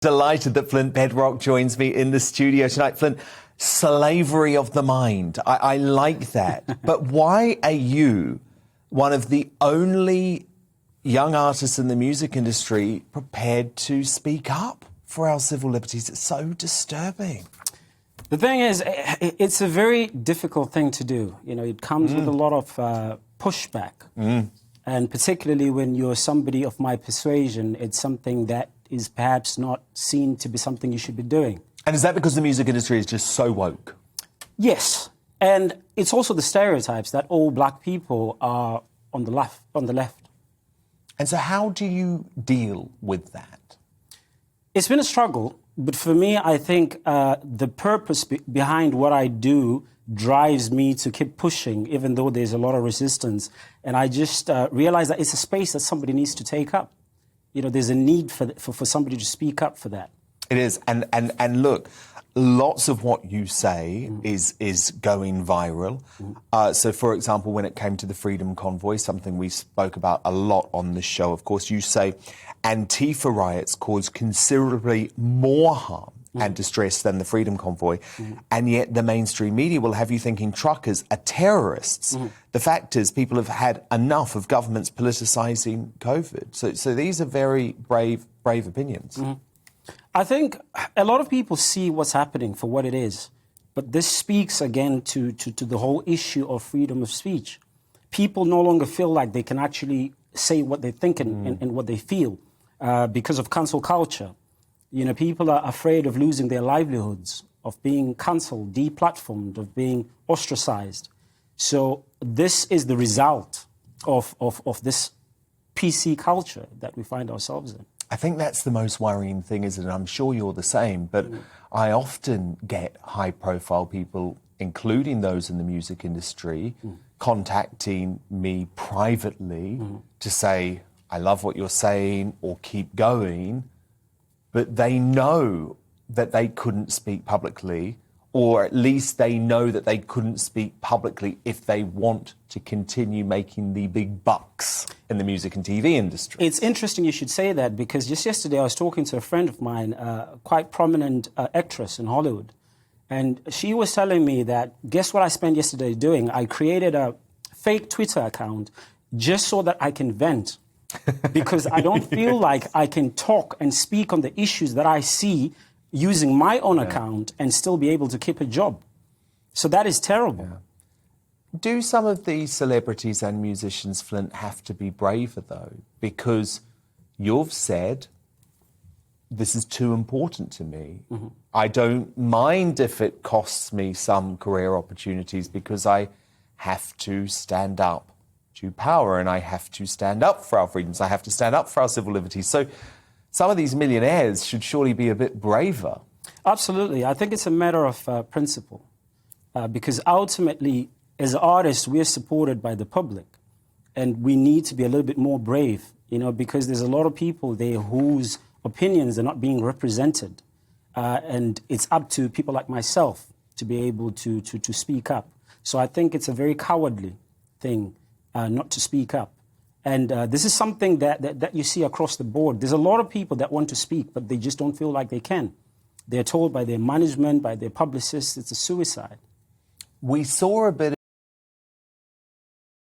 Delighted that Flint Bedrock joins me in the studio tonight. Flint, slavery of the mind. I like that. But why are you one of the only young artists in the music industry prepared to speak up for our civil liberties? It's so disturbing. The thing is, it's a very difficult thing to do. You know, it comes with a lot of pushback. And particularly when you're somebody of my persuasion, it's something that is perhaps not seen to be something you should be doing. And is that because the music industry is just so woke? Yes. And it's also the stereotypes that all black people are on the left. And so how do you deal with that? It's been a struggle, but for me, I think the purpose behind what I do drives me to keep pushing, even though there's a lot of resistance. And I just realize that it's a space that somebody needs to take up. You know, there's a need for somebody to speak up for that. It is. And look, lots of what you say is going viral. So, for example, when it came to the Freedom Convoy, something we spoke about a lot on this show, of course, you say Antifa riots caused considerably more harm and distress than the Freedom Convoy. And yet the mainstream media will have you thinking truckers are terrorists. The fact is people have had enough of governments politicising COVID. So these are very brave opinions. I think a lot of people see what's happening for what it is. But this speaks again to the whole issue of freedom of speech. People no longer feel like they can actually say what they think and what they feel because of cancel culture. You know, people are afraid of losing their livelihoods, of being cancelled, deplatformed, of being ostracized. So this is the result of this PC culture that we find ourselves in. I think that's the most worrying thing, isn't it? I'm sure you're the same, but I often get high-profile people, including those in the music industry, contacting me privately to say, I love what you're saying, or keep going. But they know that they couldn't speak publicly, or at least they know that they couldn't speak publicly if they want to continue making the big bucks in the music and TV industry. It's interesting you should say that, because just yesterday I was talking to a friend of mine, quite prominent actress in Hollywood, and she was telling me that, guess what I spent yesterday doing? I created a fake Twitter account just so that I can vent. Because I don't feel like I can talk and speak on the issues that I see using my own account and still be able to keep a job. So that is terrible. Do some of these celebrities and musicians, Flint, have to be braver, though? Because you've said, this is too important to me. I don't mind if it costs me some career opportunities because I have to stand up to power, and I have to stand up for our freedoms. I have to stand up for our civil liberties. So some of these millionaires should surely be a bit braver. Absolutely. I think it's a matter of principle. Because ultimately, as artists, we are supported by the public. And we need to be a little bit more brave, you know, because there's a lot of people there whose opinions are not being represented. And it's up to people like myself to be able to speak up. So I think it's a very cowardly thing not to speak up. And this is something that you see across the board. There's a lot of people that want to speak, but they just don't feel like they can. They're told by their management, by their publicists, it's a suicide. We saw a bit